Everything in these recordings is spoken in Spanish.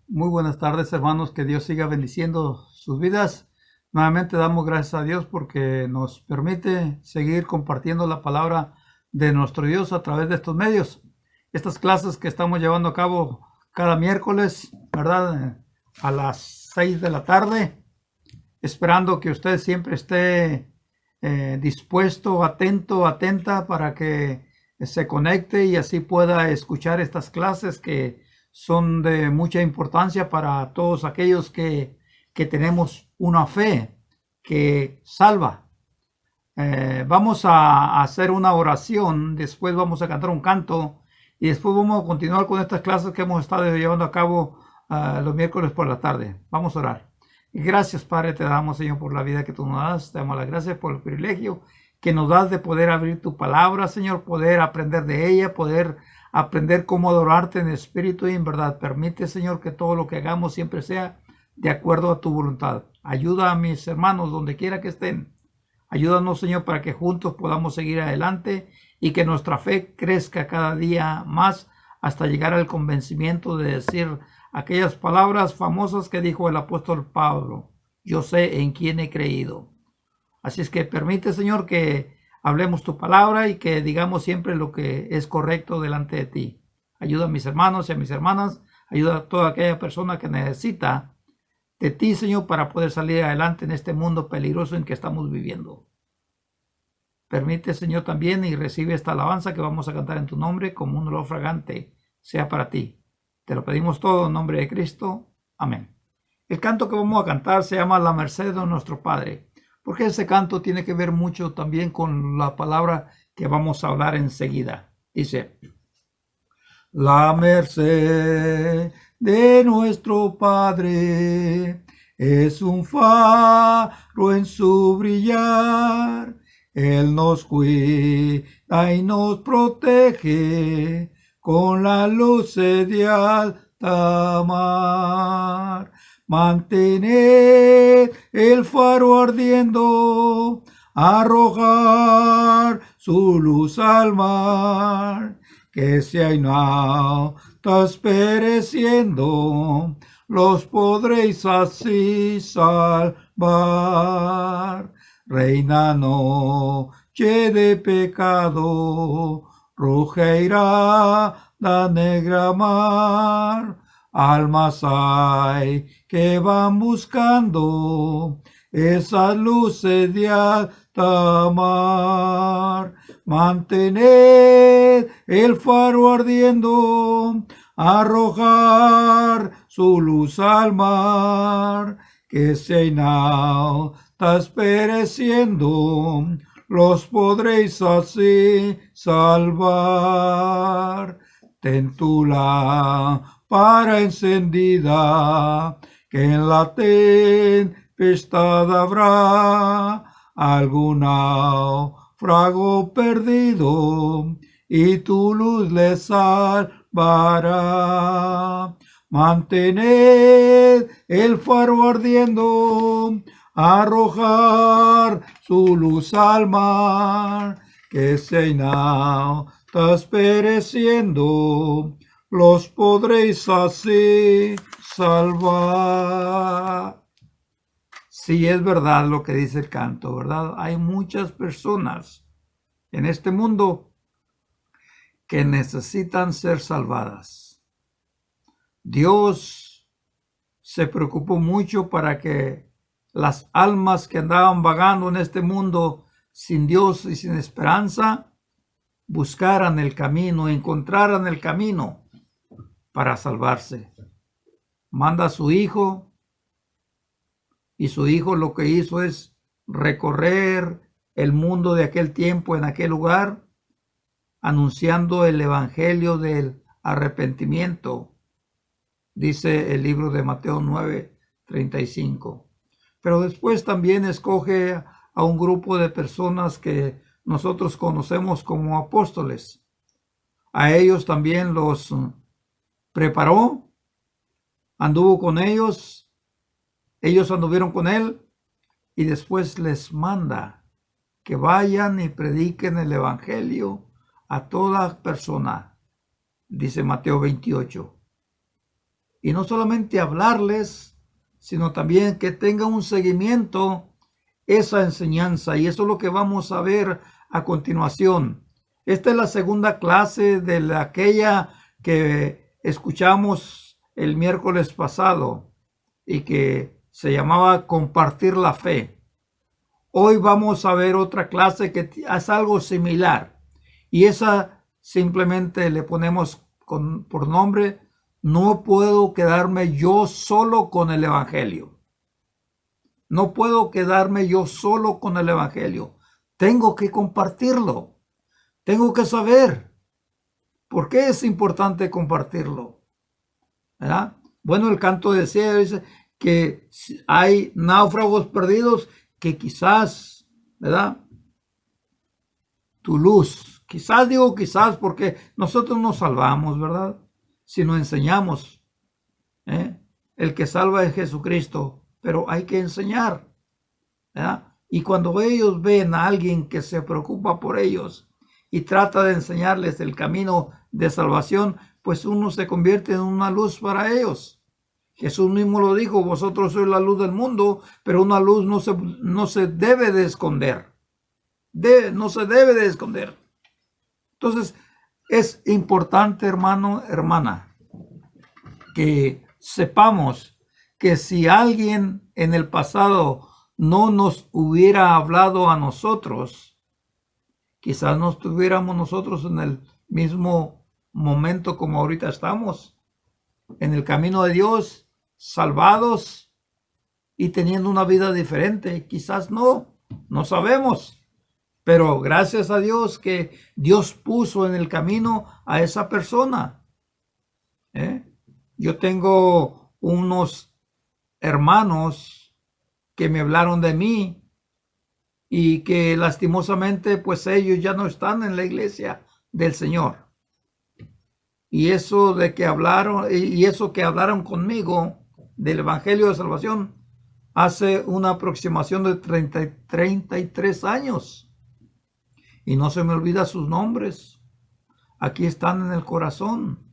Muy buenas tardes, hermanos. Que Dios siga bendiciendo sus vidas. Nuevamente damos gracias a Dios porque nos permite seguir compartiendo la palabra de nuestro Dios a través de estos medios. Estas clases que estamos llevando a cabo cada miércoles, ¿verdad? A las 6 de la tarde, esperando que usted siempre esté dispuesto, atento, atenta para que se conecte y así pueda escuchar estas clases que son de mucha importancia para todos aquellos que tenemos una fe que salva. Vamos a hacer una oración, después vamos a cantar un canto y después vamos a continuar con estas clases que hemos estado llevando a cabo los miércoles por la tarde. Vamos a orar. Gracias, Padre, te damos, Señor, por la vida que tú nos das. Te damos las gracias por el privilegio que nos das de poder abrir tu palabra, Señor, poder aprender de ella, poder aprender cómo adorarte en espíritu y en verdad. Permite, Señor, que todo lo que hagamos siempre sea de acuerdo a tu voluntad. Ayuda a mis hermanos donde quiera que estén. Ayúdanos, Señor, para que juntos podamos seguir adelante y que nuestra fe crezca cada día más hasta llegar al convencimiento de decir aquellas palabras famosas que dijo el apóstol Pablo: yo sé en quién he creído. Así es que permite, Señor, que hablemos tu palabra y que digamos siempre lo que es correcto delante de ti. Ayuda a mis hermanos y a mis hermanas. Ayuda a toda aquella persona que necesita de ti, Señor, para poder salir adelante en este mundo peligroso en que estamos viviendo. Permite, Señor, también y recibe esta alabanza que vamos a cantar en tu nombre como un olor fragante sea para ti. Te lo pedimos todo en nombre de Cristo. Amén. El canto que vamos a cantar se llama La Merced de nuestro Padre, porque ese canto tiene que ver mucho también con la palabra que vamos a hablar enseguida. Dice: la merced de nuestro Padre es un faro en su brillar. Él nos cuida y nos protege con la luz de alta mar. Mantener el faro ardiendo, arrojar su luz al mar, que si hay nautas pereciendo, los podréis así salvar. Reina noche de pecado, rugeirá la negra mar. Almas hay que van buscando esas luces de alta mar. Mantened el faro ardiendo, arrojar su luz al mar, que si hay nautas pereciendo, los podréis así salvar. Ten tu lámpara encendida, que en la tempestad habrá algún náufrago perdido y tu luz le salvará. Mantened el faro ardiendo, arrojar su luz al mar, que si hay nautas pereciendo, los podréis así salvar. Sí, es verdad lo que dice el canto, ¿verdad? Hay muchas personas en este mundo que necesitan ser salvadas. Dios se preocupó mucho para que las almas que andaban vagando en este mundo sin Dios y sin esperanza buscaran el camino, encontraran el camino para salvarse. Manda a su Hijo, y su Hijo lo que hizo es recorrer el mundo de aquel tiempo en aquel lugar, anunciando el evangelio del arrepentimiento, dice el libro de Mateo 9:35. Pero después también escoge a un grupo de personas que nosotros conocemos como apóstoles. A ellos también los preparó, anduvo con ellos anduvieron con él, y después les manda que vayan y prediquen el evangelio a toda persona, dice Mateo 28. Y no solamente hablarles, sino también que tenga un seguimiento esa enseñanza. Y eso es lo que vamos a ver a continuación. Esta es la segunda clase de aquella que escuchamos el miércoles pasado y que se llamaba Compartir la Fe. Hoy vamos a ver otra clase que es algo similar, y esa simplemente le ponemos por nombre: no puedo quedarme yo solo con el Evangelio. No puedo quedarme yo solo con el Evangelio. Tengo que compartirlo. Tengo que saber por qué es importante compartirlo, ¿verdad? Bueno, el canto decía, dice que hay náufragos perdidos que quizás, ¿verdad? Tu luz, quizás digo quizás porque nosotros nos salvamos, ¿verdad? Si nos enseñamos, el que salva es Jesucristo, pero hay que enseñar, ¿verdad? Y cuando ellos ven a alguien que se preocupa por ellos y trata de enseñarles el camino de salvación, pues uno se convierte en una luz para ellos. Jesús mismo lo dijo: vosotros sois la luz del mundo, pero una luz no se debe de esconder. No se debe de esconder. Entonces, es importante, hermano, hermana, que sepamos que si alguien en el pasado no nos hubiera hablado a nosotros, quizás no estuviéramos nosotros en el mismo momento como ahorita estamos, en el camino de Dios, salvados y teniendo una vida diferente. Quizás no sabemos, pero gracias a Dios que Dios puso en el camino a esa persona. Yo tengo unos hermanos que me hablaron de mí y que lastimosamente pues ellos ya no están en la iglesia del Señor. Y eso de que hablaron, y eso que hablaron conmigo del Evangelio de Salvación hace una aproximación de 33 años. Y no se me olvida sus nombres. Aquí están en el corazón.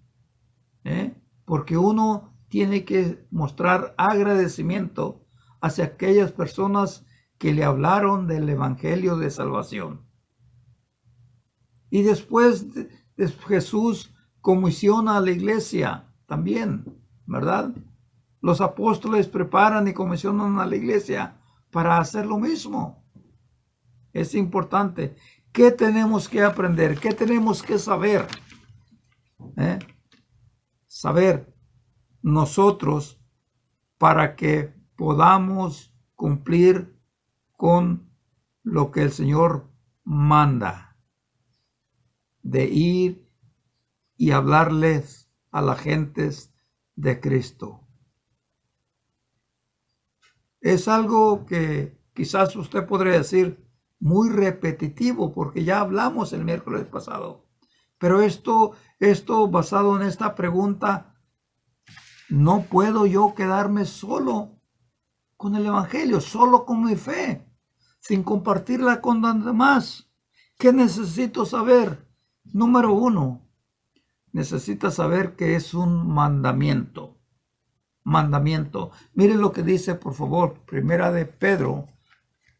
Porque uno tiene que mostrar agradecimiento hacia aquellas personas que le hablaron del Evangelio de Salvación. Y después Jesús comisiona a la iglesia también, ¿verdad? Los apóstoles preparan y comisionan a la iglesia para hacer lo mismo. Es importante. ¿Qué tenemos que aprender? ¿Qué tenemos que saber? Saber nosotros para que podamos cumplir con lo que el Señor manda, de ir y hablarles a las gentes de Cristo. Es algo que quizás usted podría decir muy repetitivo, porque ya hablamos el miércoles pasado. Pero esto basado en esta pregunta: no puedo yo quedarme solo con el Evangelio, solo con mi fe, sin compartirla con los demás. ¿Qué necesito saber? Número 1, necesita saber que es un mandamiento. Mandamiento. Miren lo que dice, por favor, Primera de Pedro,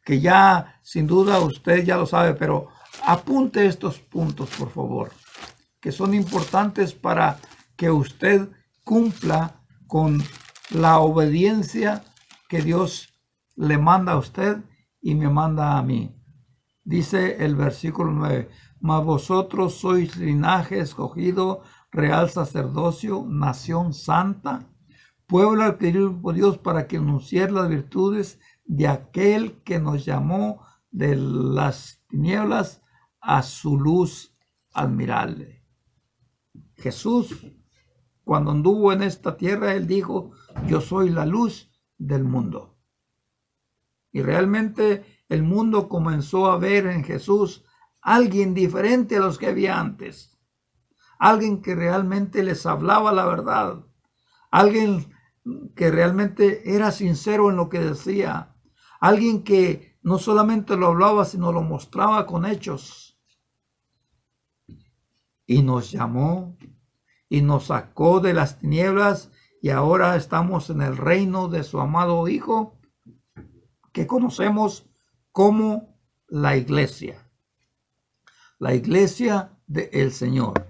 que ya sin duda usted ya lo sabe, pero apunte estos puntos, por favor, que son importantes para que usted cumpla con la obediencia que Dios le manda a usted y me manda a mí. Dice el versículo 9: mas vosotros sois linaje escogido, real sacerdocio, nación santa, pueblo adquirido por Dios, para que anunciar las virtudes de aquel que nos llamó de las tinieblas a su luz admirable. Jesús, cuando anduvo en esta tierra, él dijo: yo soy la luz del mundo. Y realmente el mundo comenzó a ver en Jesús alguien diferente a los que había antes. Alguien que realmente les hablaba la verdad. Alguien que realmente era sincero en lo que decía. Alguien que no solamente lo hablaba, sino lo mostraba con hechos. Y nos llamó y nos sacó de las tinieblas y ahora estamos en el reino de su amado Hijo, que conocemos como la iglesia del Señor.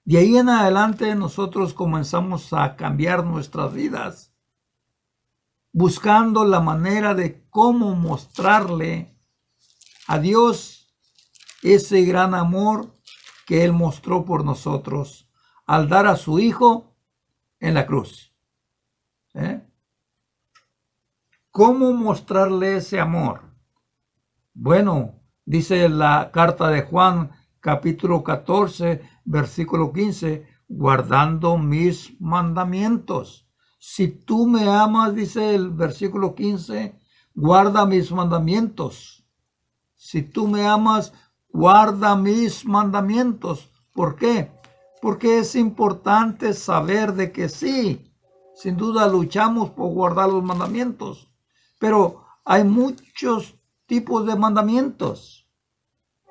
De ahí en adelante nosotros comenzamos a cambiar nuestras vidas, buscando la manera de cómo mostrarle a Dios ese gran amor que Él mostró por nosotros al dar a su Hijo en la cruz. ¿Cómo mostrarle ese amor? Bueno, dice la carta de Juan, capítulo 14, versículo 15, guardando mis mandamientos. Si tú me amas, dice el versículo 15, guarda mis mandamientos. Si tú me amas, guarda mis mandamientos. ¿Por qué? Porque es importante saber de que sí, sin duda luchamos por guardar los mandamientos, pero hay muchos tipos de mandamientos.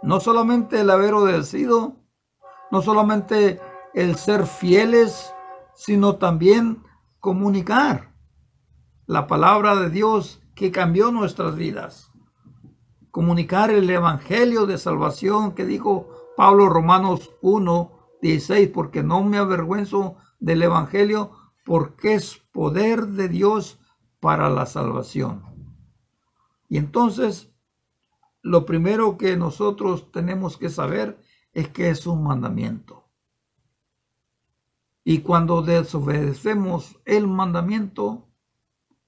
No solamente el haber obedecido, no solamente el ser fieles, sino también comunicar la palabra de Dios que cambió nuestras vidas. Comunicar el evangelio de salvación que dijo Pablo, Romanos 1:16, porque no me avergüenzo del evangelio, porque es poder de Dios para la salvación. Y entonces, lo primero que nosotros tenemos que saber es que es un mandamiento. Y cuando desobedecemos el mandamiento,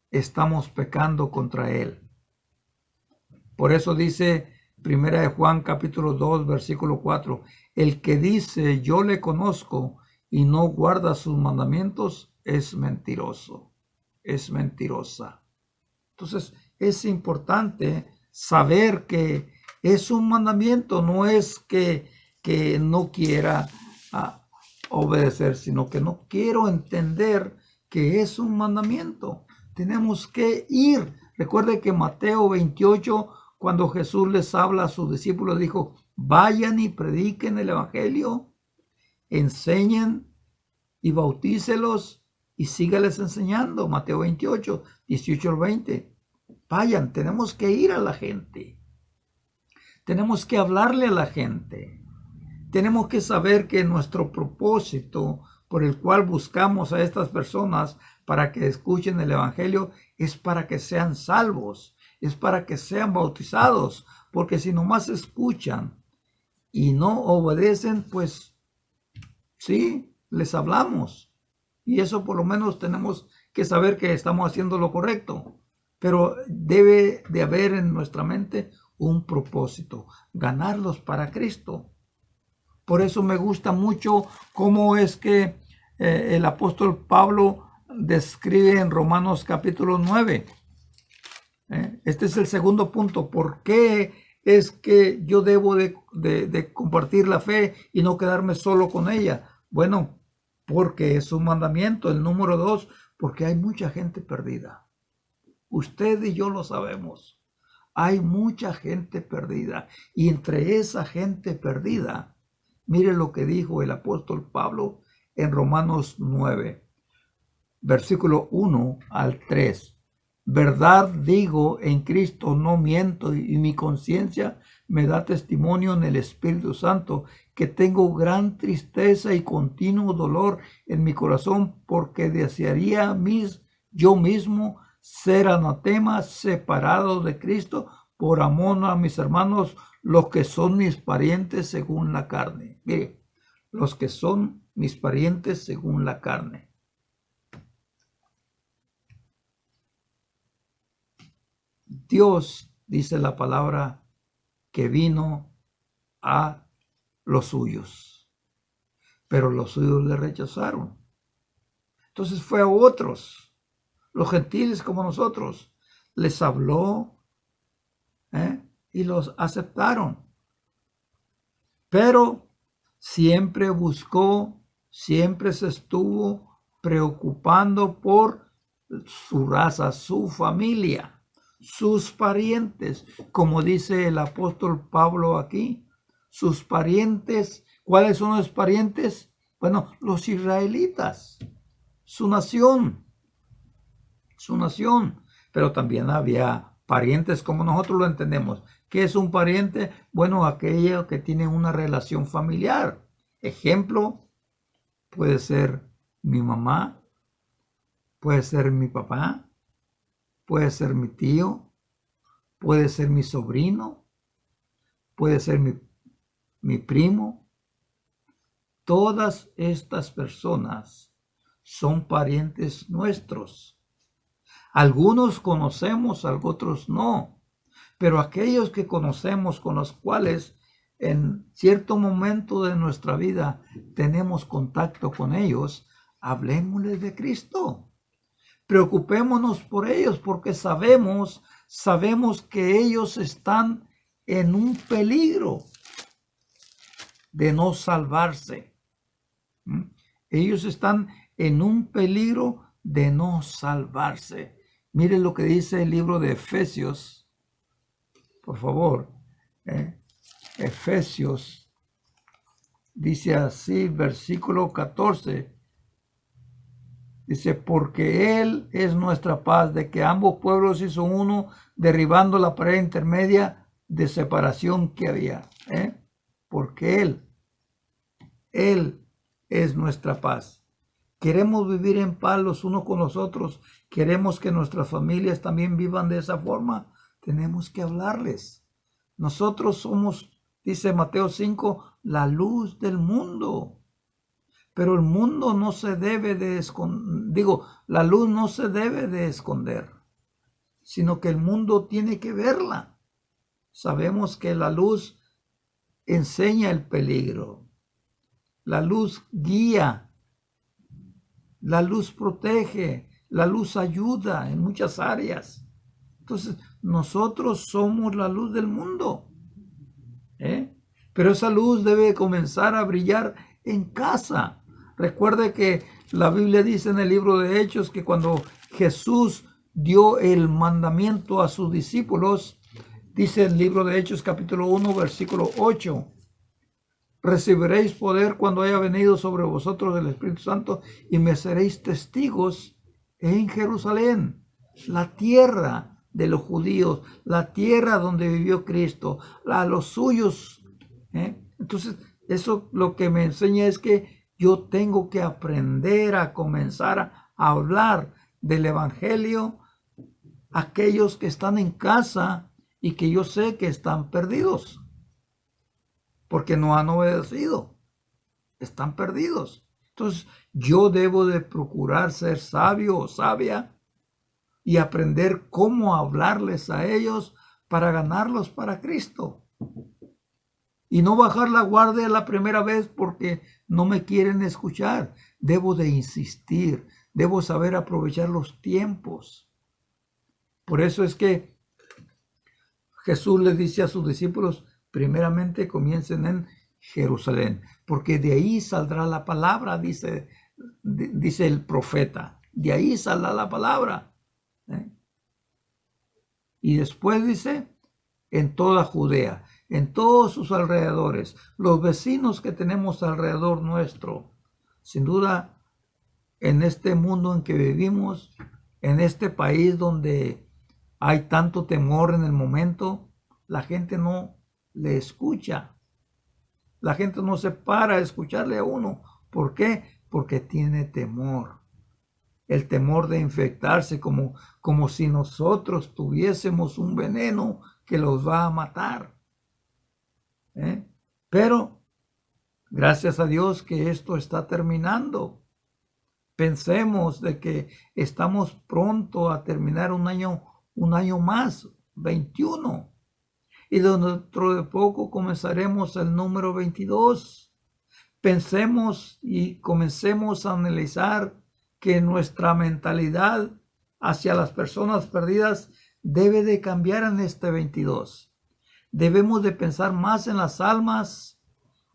estamos pecando contra él. Por eso dice 1 Juan capítulo 2, versículo 4, el que dice yo le conozco y no guarda sus mandamientos es mentiroso, es mentirosa. Entonces es importante saber que es un mandamiento, no es que no quiera obedecer, sino que no quiero entender que es un mandamiento. Tenemos que ir. Recuerde que Mateo 28, cuando Jesús les habla a sus discípulos, dijo, vayan y prediquen el evangelio, enseñen y bautícelos y sígales enseñando. Mateo 28, 18 al 20. Vayan, tenemos que ir a la gente. Tenemos que hablarle a la gente. Tenemos que saber que nuestro propósito por el cual buscamos a estas personas para que escuchen el evangelio es para que sean salvos, es para que sean bautizados, porque si nomás escuchan y no obedecen, pues sí, les hablamos. Y eso por lo menos tenemos que saber que estamos haciendo lo correcto. Pero debe de haber en nuestra mente un propósito, ganarlos para Cristo. Por eso me gusta mucho cómo es que el apóstol Pablo describe en Romanos capítulo 9. Este es el segundo punto. ¿Por qué es que yo debo de compartir la fe y no quedarme solo con ella? Bueno, porque es un mandamiento. El número 2, porque hay mucha gente perdida. Usted y yo lo sabemos. Hay mucha gente perdida. Y entre esa gente perdida, mire lo que dijo el apóstol Pablo en Romanos 9, versículo 1 al 3. Verdad digo, en Cristo no miento, y mi conciencia me da testimonio en el Espíritu Santo que tengo gran tristeza y continuo dolor en mi corazón, porque desearía yo mismo ser anatema, separado de Cristo, por amor a mis hermanos, los que son mis parientes según la carne. Mire, los que son mis parientes según la carne. Dios, dice la palabra, que vino a los suyos, pero los suyos le rechazaron. Entonces fue a otros, los gentiles como nosotros, les habló y los aceptaron. Pero siempre buscó, siempre se estuvo preocupando por su raza, su familia, sus parientes, como dice el apóstol Pablo aquí, sus parientes. ¿Cuáles son los parientes? Bueno, los israelitas. su nación, su nación. Pero también había parientes como nosotros lo entendemos. ¿Qué es un pariente? Bueno, aquello que tiene una relación familiar. Ejemplo, puede ser mi mamá, puede ser mi papá, puede ser mi tío, puede ser mi sobrino, puede ser mi primo. Todas estas personas son parientes nuestros. Algunos conocemos, otros no. Pero aquellos que conocemos, con los cuales en cierto momento de nuestra vida tenemos contacto con ellos, hablémosles de Cristo. Preocupémonos por ellos porque sabemos que ellos están en un peligro de no salvarse. Ellos están en un peligro de no salvarse. Mire lo que dice el libro de Efesios, por favor. Efesios dice así, versículo 14. Dice, porque Él es nuestra paz, de que ambos pueblos hizo uno, derribando la pared intermedia de separación que había. Porque Él es nuestra paz. Queremos vivir en paz los unos con los otros. Queremos que nuestras familias también vivan de esa forma. Tenemos que hablarles. Nosotros somos, dice Mateo 5, la luz del mundo. Pero el mundo no se debe de esconder, la luz no se debe de esconder, sino que el mundo tiene que verla. Sabemos que la luz enseña el peligro. La luz guía. La luz protege. La luz ayuda en muchas áreas. Entonces, nosotros somos la luz del mundo. Pero esa luz debe comenzar a brillar en casa. Recuerde que la Biblia dice en el libro de Hechos que cuando Jesús dio el mandamiento a sus discípulos, dice el libro de Hechos capítulo 1 versículo 8, recibiréis poder cuando haya venido sobre vosotros el Espíritu Santo y me seréis testigos en Jerusalén, la tierra de los judíos, la tierra donde vivió Cristo, a los suyos. Entonces, eso lo que me enseña es que yo tengo que aprender a comenzar a hablar del Evangelio a aquellos que están en casa y que yo sé que están perdidos, porque no han obedecido, están perdidos. Entonces, yo debo de procurar ser sabio o sabia y aprender cómo hablarles a ellos para ganarlos para Cristo. Y no bajar la guardia la primera vez porque no me quieren escuchar. Debo de insistir, debo saber aprovechar los tiempos. Por eso es que Jesús les dice a sus discípulos, primeramente comiencen en Jerusalén, porque de ahí saldrá la palabra, dice el profeta. De ahí saldrá la palabra. Y después dice, en toda Judea, en todos sus alrededores, los vecinos que tenemos alrededor nuestro. Sin duda, en este mundo en que vivimos, en este país donde hay tanto temor en el momento, la gente no le escucha. La gente no se para a escucharle a uno. ¿Por qué? Porque tiene temor. El temor de infectarse como si nosotros tuviésemos un veneno que los va a matar. Pero gracias a Dios que esto está terminando. Pensemos de que estamos pronto a terminar un año más, 21. Y dentro de poco comenzaremos el número 22. Pensemos y comencemos a analizar que nuestra mentalidad hacia las personas perdidas debe de cambiar en este 22. Debemos de pensar más en las almas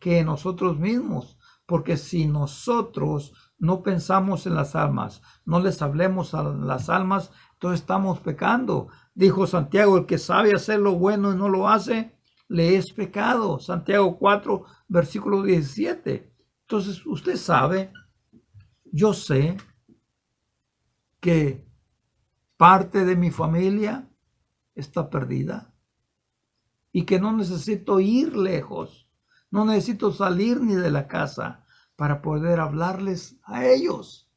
que en nosotros mismos, porque si nosotros no pensamos en las almas, no les hablemos a las almas, entonces estamos pecando. Dijo Santiago, el que sabe hacer lo bueno y no lo hace, le es pecado. Santiago 4, versículo 17. Entonces usted sabe, yo sé que parte de mi familia está perdida y que no necesito ir lejos, no necesito salir ni de la casa para poder hablarles a ellos.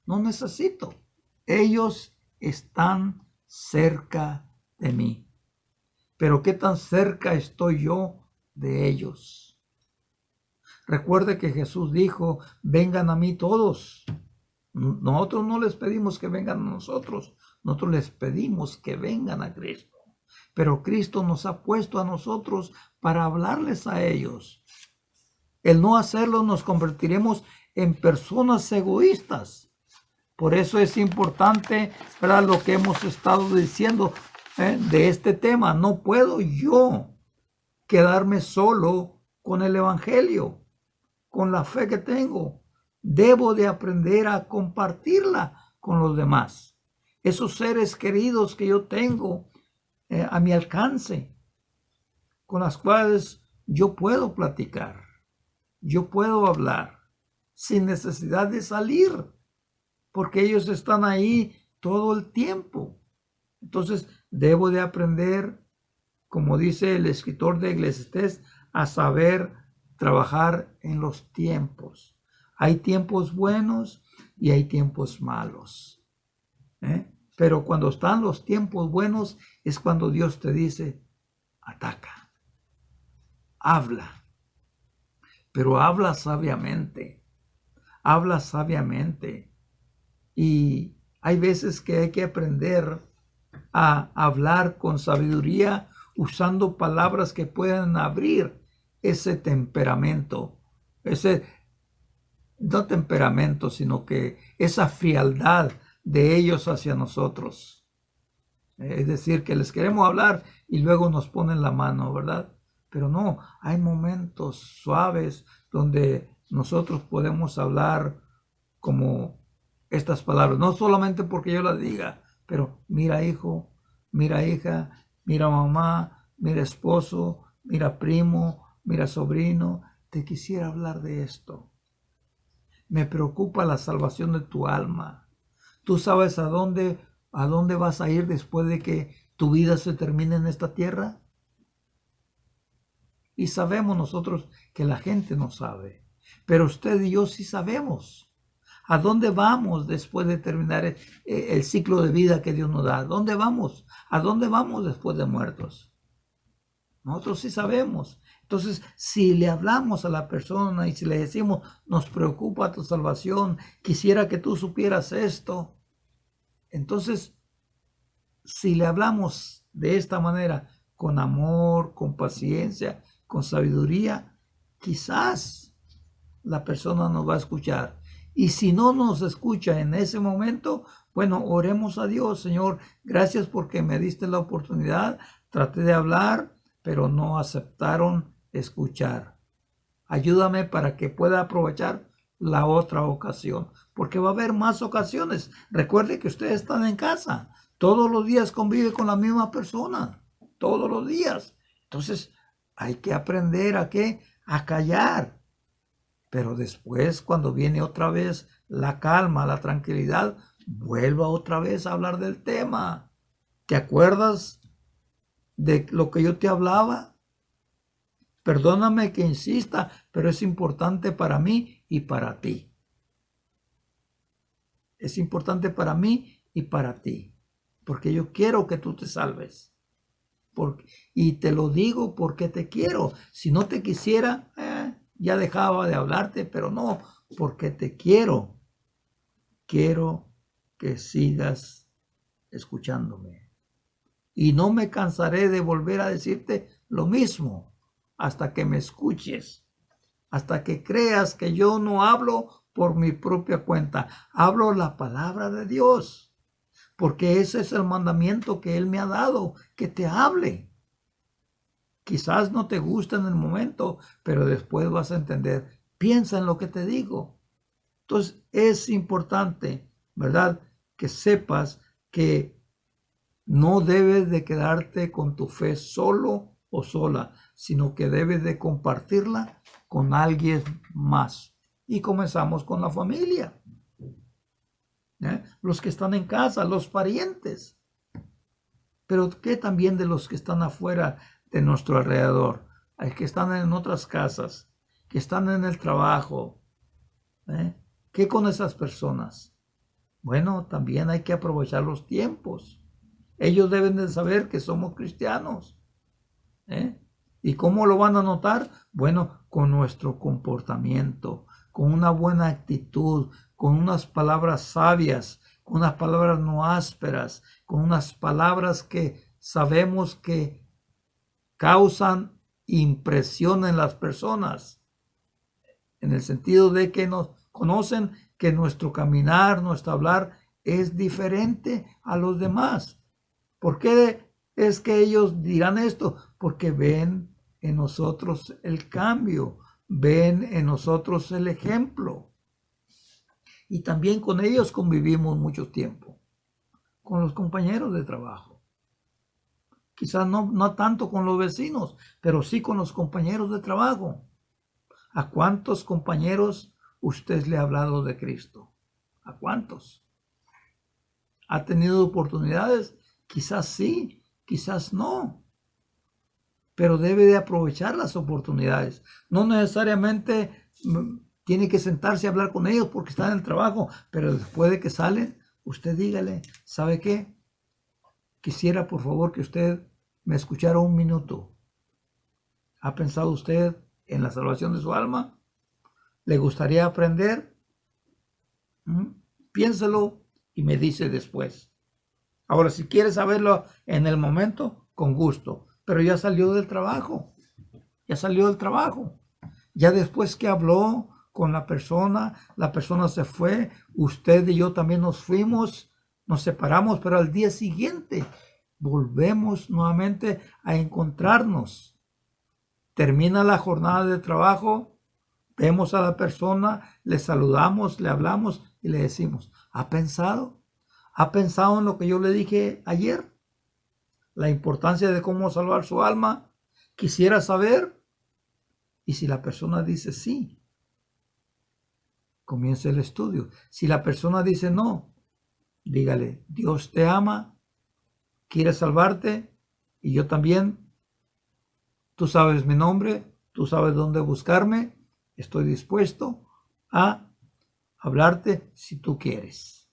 No necesito. Ellos están cerca de mí. Pero ¿qué tan cerca estoy yo de ellos? Recuerde que Jesús dijo, vengan a mí todos. Nosotros no les pedimos que vengan a nosotros, nosotros les pedimos que vengan a Cristo. Pero Cristo nos ha puesto a nosotros para hablarles a ellos. El no hacerlo nos convertiremos en personas egoístas. Por eso es importante, ¿verdad?, lo que hemos estado diciendo de este tema. No puedo yo quedarme solo con el Evangelio, con la fe que tengo. Debo de aprender a compartirla con los demás. Esos seres queridos que yo tengo a mi alcance, con las cuales yo puedo platicar, yo puedo hablar, sin necesidad de salir, porque ellos están ahí todo el tiempo. Entonces, debo de aprender, como dice el escritor de Eclesiastés, a saber trabajar en los tiempos. Hay tiempos buenos y hay tiempos malos. Pero cuando están los tiempos buenos es cuando Dios te dice, ataca, habla. Pero habla sabiamente. Habla sabiamente. Y hay veces que hay que aprender a hablar con sabiduría usando palabras que puedan abrir ese temperamento, no temperamento, sino que esa frialdad de ellos hacia nosotros. Es decir, que les queremos hablar y luego nos ponen la mano, ¿verdad? Pero no, hay momentos suaves donde nosotros podemos hablar como estas palabras, no solamente porque yo las diga, pero mira hijo, mira hija, mira mamá, mira esposo, mira primo, mira sobrino, te quisiera hablar de esto. Me preocupa la salvación de tu alma. ¿Tú sabes a dónde vas a ir después de que tu vida se termine en esta tierra? Y sabemos nosotros que la gente no sabe, pero usted y yo sí sabemos. ¿A dónde vamos después de terminar el ciclo de vida que Dios nos da? ¿A dónde vamos? ¿A dónde vamos después de muertos? Nosotros sí sabemos. Entonces, si le hablamos a la persona y si le decimos, nos preocupa tu salvación, quisiera que tú supieras esto. Entonces, si le hablamos de esta manera, con amor, con paciencia, con sabiduría, quizás la persona nos va a escuchar. Y si no nos escucha en ese momento, bueno, oremos a Dios. Señor, gracias porque me diste la oportunidad. Traté de hablar, pero no aceptaron escuchar. Ayúdame para que pueda aprovechar la otra ocasión, porque va a haber más ocasiones. Recuerde que ustedes están en casa. Todos los días convive con la misma persona. Todos los días. Entonces, hay que aprender a ¿qué? A callar. Pero después, cuando viene otra vez la calma, la tranquilidad, vuelva otra vez a hablar del tema. ¿Te acuerdas de lo que yo te hablaba? Perdóname que insista, pero es importante para mí y para ti. Es importante para mí y para ti, porque yo quiero que tú te salves. Y te lo digo porque te quiero. Si no te quisiera, ya dejaba de hablarte, pero no, porque te quiero. Quiero que sigas escuchándome. Y no me cansaré de volver a decirte lo mismo hasta que me escuches, hasta que creas que yo no hablo por mi propia cuenta, hablo la palabra de Dios, porque ese es el mandamiento que Él me ha dado, que te hable. Quizás no te gusta en el momento, pero después vas a entender. Piensa en lo que te digo. Entonces es importante, ¿verdad?, que sepas que no debes de quedarte con tu fe solo o sola, sino que debes de compartirla con alguien más. Y comenzamos con la familia. los que están en casa, los parientes. Pero ¿qué también de los que están afuera de nuestro alrededor? Hay que están en otras casas, que están en el trabajo. ¿Qué con esas personas? Bueno, también hay que aprovechar los tiempos. Ellos deben de saber que somos cristianos. ¿Y cómo lo van a notar? Bueno, con nuestro comportamiento, con una buena actitud, con unas palabras sabias, con unas palabras no ásperas, con unas palabras que sabemos que causan impresión en las personas, en el sentido de que nos conocen que nuestro caminar, nuestro hablar es diferente a los demás. ¿Por qué es que ellos dirán esto? Porque ven en nosotros el cambio, ven en nosotros el ejemplo. Y también con ellos convivimos mucho tiempo, con los compañeros de trabajo. Quizás no tanto con los vecinos, pero sí con los compañeros de trabajo. ¿A cuántos compañeros usted le ha hablado de Cristo? ¿A cuántos? ¿Ha tenido oportunidades? Quizás sí, quizás no. Pero debe de aprovechar las oportunidades. No necesariamente tiene que sentarse a hablar con ellos porque están en el trabajo, pero después de que salen, usted dígale, ¿sabe qué? Quisiera por favor que usted me escuchara un minuto. ¿Ha pensado usted en la salvación de su alma? ¿Le gustaría aprender? Piénselo y me dice después. Ahora, si quiere saberlo en el momento, con gusto. Pero ya salió del trabajo. Ya salió del trabajo. Ya después que habló con la persona se fue. Usted y yo también nos fuimos, nos separamos, pero al día siguiente volvemos nuevamente a encontrarnos. Termina la jornada de trabajo, vemos a la persona, le saludamos, le hablamos y le decimos, ¿ha pensado? ¿Ha pensado en lo que yo le dije ayer? La importancia de cómo salvar su alma. Quisiera saber. Y si la persona dice sí, comience el estudio. Si la persona dice no, dígale, Dios te ama, quiere salvarte y yo también. Tú sabes mi nombre, tú sabes dónde buscarme. Estoy dispuesto a hablarte si tú quieres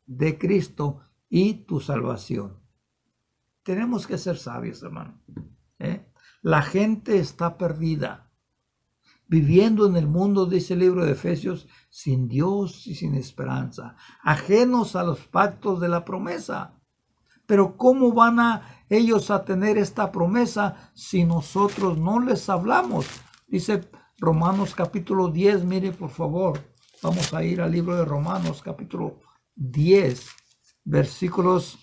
de Cristo y tu salvación. Tenemos que ser sabios, hermano. La gente está perdida, viviendo en el mundo, dice el libro de Efesios, sin Dios y sin esperanza, ajenos a los pactos de la promesa. Pero ¿cómo van ellos a tener esta promesa si nosotros no les hablamos? Dice Romanos capítulo 10, mire por favor, vamos a ir al libro de Romanos capítulo 10, versículos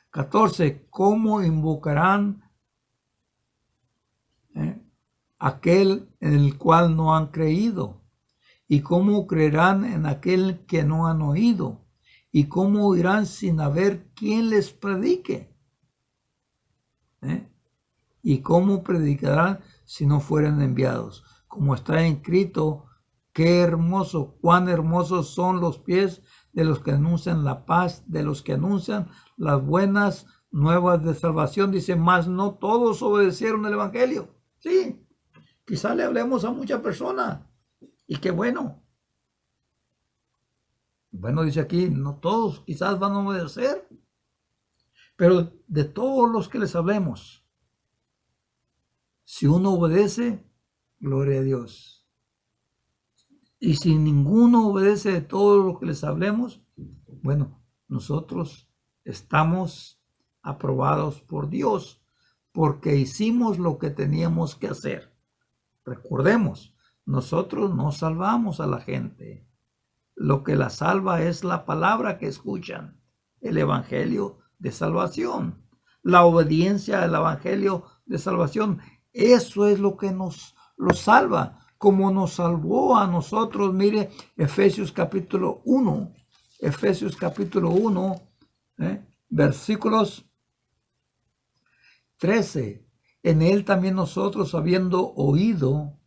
14. ¿Cómo invocarán aquel en el cual no han creído? ¿Y cómo creerán en aquel que no han oído? ¿Y cómo oirán sin haber quien les predique? ¿Y cómo predicarán si no fueran enviados? Como está escrito, qué hermoso, cuán hermosos son los pies de los que anuncian la paz, de los que anuncian las buenas nuevas de salvación. Dice, mas no todos obedecieron el evangelio. Sí, quizá le hablemos a muchas personas. Y qué bueno. Bueno, dice aquí, no todos quizás van a obedecer. Pero de todos los que les hablemos, si uno obedece, gloria a Dios. Y si ninguno obedece de todo lo que les hablemos, bueno, nosotros estamos aprobados por Dios porque hicimos lo que teníamos que hacer. Recordemos, nosotros no salvamos a la gente. Lo que la salva es la palabra que escuchan, el evangelio de salvación, la obediencia al evangelio de salvación. Eso es lo que nos salva, como nos salvó a nosotros. Mire, Efesios capítulo 1, versículos 13. En él también nosotros, habiendo oído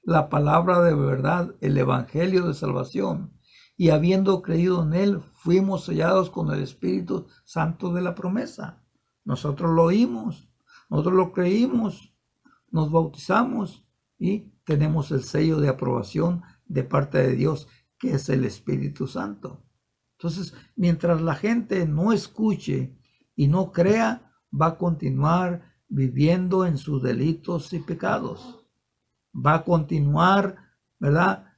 la palabra de verdad, el evangelio de salvación, y habiendo creído en él, fuimos sellados con el Espíritu Santo de la promesa. Nosotros lo oímos, nosotros lo creímos, nos bautizamos y tenemos el sello de aprobación de parte de Dios, que es el Espíritu Santo. Entonces, mientras la gente no escuche y no crea, va a continuar viviendo en sus delitos y pecados. Va a continuar, ¿verdad?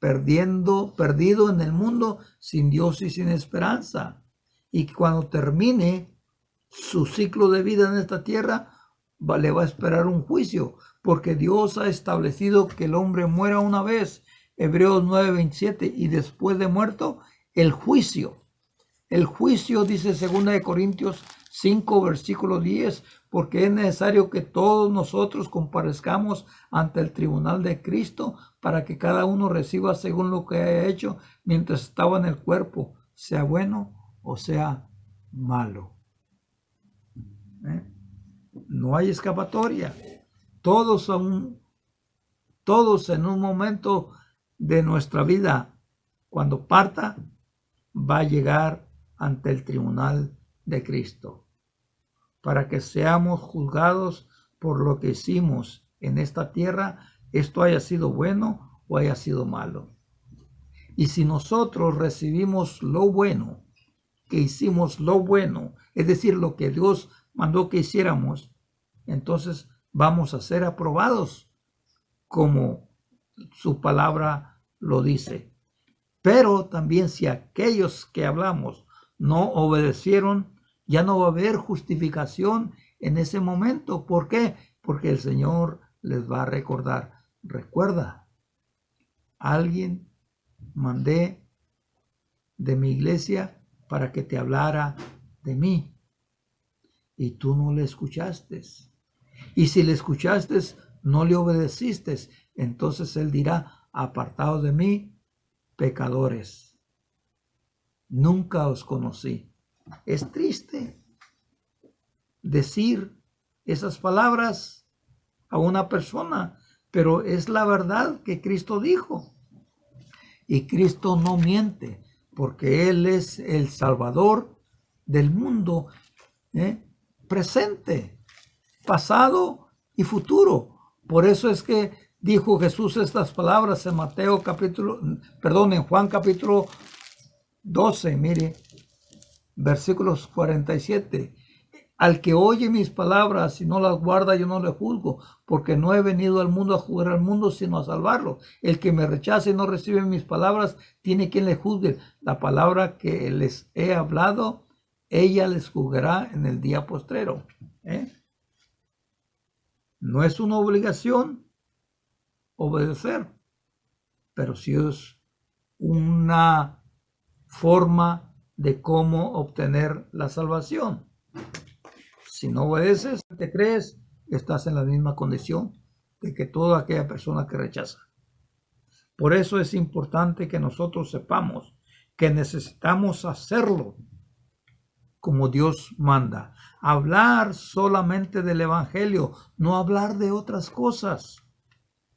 Perdido en el mundo, sin Dios y sin esperanza. Y cuando termine su ciclo de vida en esta tierra, le va a esperar un juicio, porque Dios ha establecido que el hombre muera una vez, Hebreos 9:27, y después de muerto, el juicio. El juicio, dice 2 Corintios 5, versículo 10, porque es necesario que todos nosotros comparezcamos ante el tribunal de Cristo para que cada uno reciba según lo que haya hecho mientras estaba en el cuerpo, sea bueno o sea malo. No hay escapatoria. Todos en un momento de nuestra vida, cuando parta, va a llegar ante el tribunal de Cristo, para que seamos juzgados por lo que hicimos en esta tierra, esto haya sido bueno o haya sido malo. Y si nosotros recibimos lo bueno, que hicimos lo bueno, es decir, lo que Dios mandó que hiciéramos, entonces vamos a ser aprobados como su palabra lo dice. Pero también si aquellos que hablamos no obedecieron, ya no va a haber justificación en ese momento. ¿Por qué? Porque el Señor les va a recordar. Recuerda, alguien mandé de mi iglesia para que te hablara de mí y tú no le escuchaste. Y si le escuchaste, no le obedeciste, entonces Él dirá, apartados de mí, pecadores, nunca os conocí. Es triste decir esas palabras a una persona, pero es la verdad que Cristo dijo. Y Cristo no miente, porque Él es el Salvador del mundo, presente, pasado y futuro. Por eso es que dijo Jesús estas palabras en en Juan capítulo 12, mire, versículos 47. Al que oye mis palabras y no las guarda, yo no le juzgo, porque no he venido al mundo a juzgar al mundo, sino a salvarlo. El que me rechace y no recibe mis palabras, tiene quien le juzgue. La palabra que les he hablado, ella les juzgará en el día postrero. No es una obligación obedecer, pero sí es una forma de cómo obtener la salvación. Si no obedeces, te crees, estás en la misma condición de que toda aquella persona que rechaza. Por eso es importante que nosotros sepamos que necesitamos hacerlo como Dios manda. Hablar solamente del Evangelio, no hablar de otras cosas.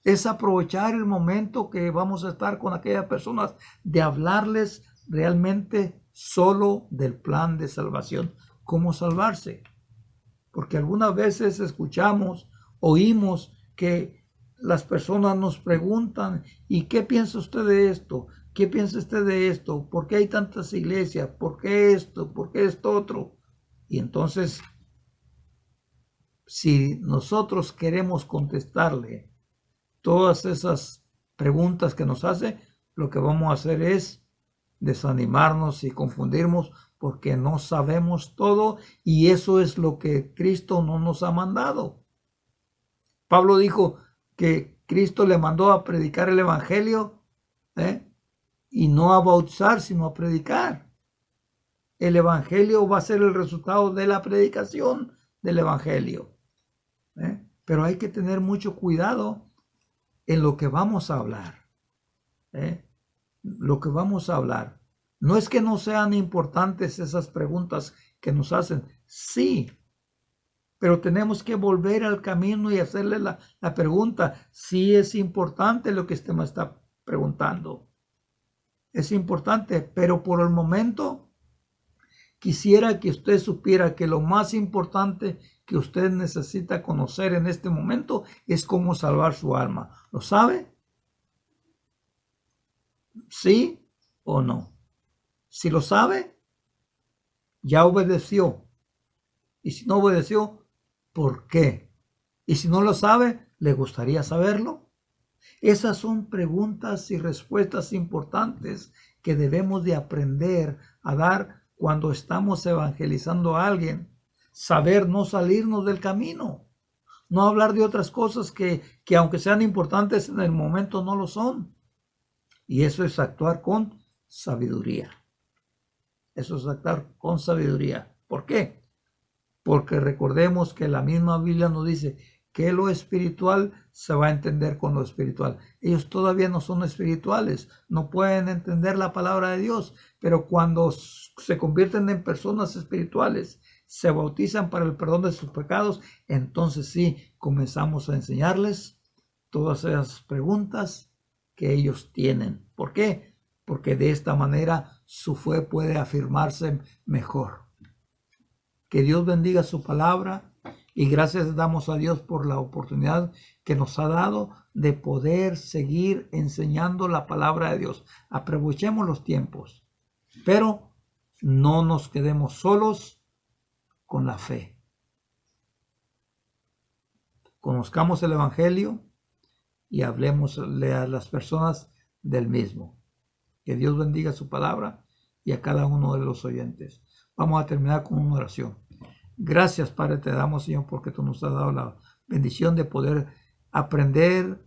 Es aprovechar el momento que vamos a estar con aquellas personas de hablarles realmente solo del plan de salvación. ¿Cómo salvarse? Porque algunas veces oímos que las personas nos preguntan, ¿y qué piensa usted de esto? ¿Qué piensa usted de esto? ¿Por qué hay tantas iglesias? ¿Por qué esto? ¿Por qué esto otro? Y entonces, si nosotros queremos contestarle todas esas preguntas que nos hace, lo que vamos a hacer es desanimarnos y confundirnos porque no sabemos todo, y eso es lo que Cristo no nos ha mandado. Pablo dijo que Cristo le mandó a predicar el Evangelio, y no a bautizar, sino a predicar. El Evangelio va a ser el resultado de la predicación del Evangelio. Pero hay que tener mucho cuidado en lo que vamos a hablar. Lo que vamos a hablar. No es que no sean importantes esas preguntas que nos hacen. Sí. Pero tenemos que volver al camino y hacerle la pregunta. Sí es importante lo que usted me está preguntando. es importante, pero por el momento quisiera que usted supiera que lo más importante que usted necesita conocer en este momento es cómo salvar su alma. ¿Lo sabe? ¿Sí o no? Si lo sabe, ya obedeció. Y si no obedeció, ¿por qué? Y si no lo sabe, ¿le gustaría saberlo? Esas son preguntas y respuestas importantes que debemos de aprender a dar cuando estamos evangelizando a alguien. Saber no salirnos del camino. No hablar de otras cosas que aunque sean importantes en el momento no lo son. Y eso es actuar con sabiduría. Eso es actuar con sabiduría. ¿Por qué? Porque recordemos que la misma Biblia nos dice que lo espiritual se va a entender con lo espiritual. Ellos todavía no son espirituales, no pueden entender la palabra de Dios, pero cuando se convierten en personas espirituales, se bautizan para el perdón de sus pecados, entonces sí comenzamos a enseñarles todas esas preguntas que ellos tienen. ¿Por qué? Porque de esta manera su fe puede afirmarse mejor. Que Dios bendiga su palabra y gracias damos a Dios por la oportunidad que nos ha dado de poder seguir enseñando la palabra de Dios. Aprovechemos los tiempos, pero no nos quedemos solos con la fe. Conozcamos el Evangelio y hablemosle a las personas del mismo. Que Dios bendiga su palabra y a cada uno de los oyentes. Vamos a terminar con una oración. Gracias, Padre, te damos, Señor, porque tú nos has dado la bendición de poder aprender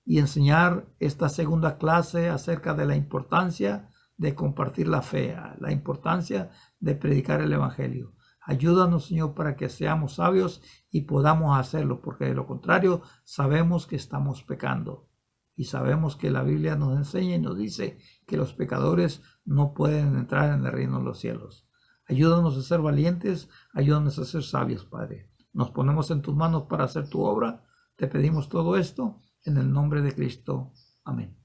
y enseñar esta segunda clase acerca de la importancia de compartir la fe, la importancia de predicar el Evangelio. Ayúdanos, Señor, para que seamos sabios y podamos hacerlo, porque de lo contrario sabemos que estamos pecando. Y sabemos que la Biblia nos enseña y nos dice que los pecadores no pueden entrar en el reino de los cielos. Ayúdanos a ser valientes, ayúdanos a ser sabios, Padre. Nos ponemos en tus manos para hacer tu obra. Te pedimos todo esto en el nombre de Cristo. Amén.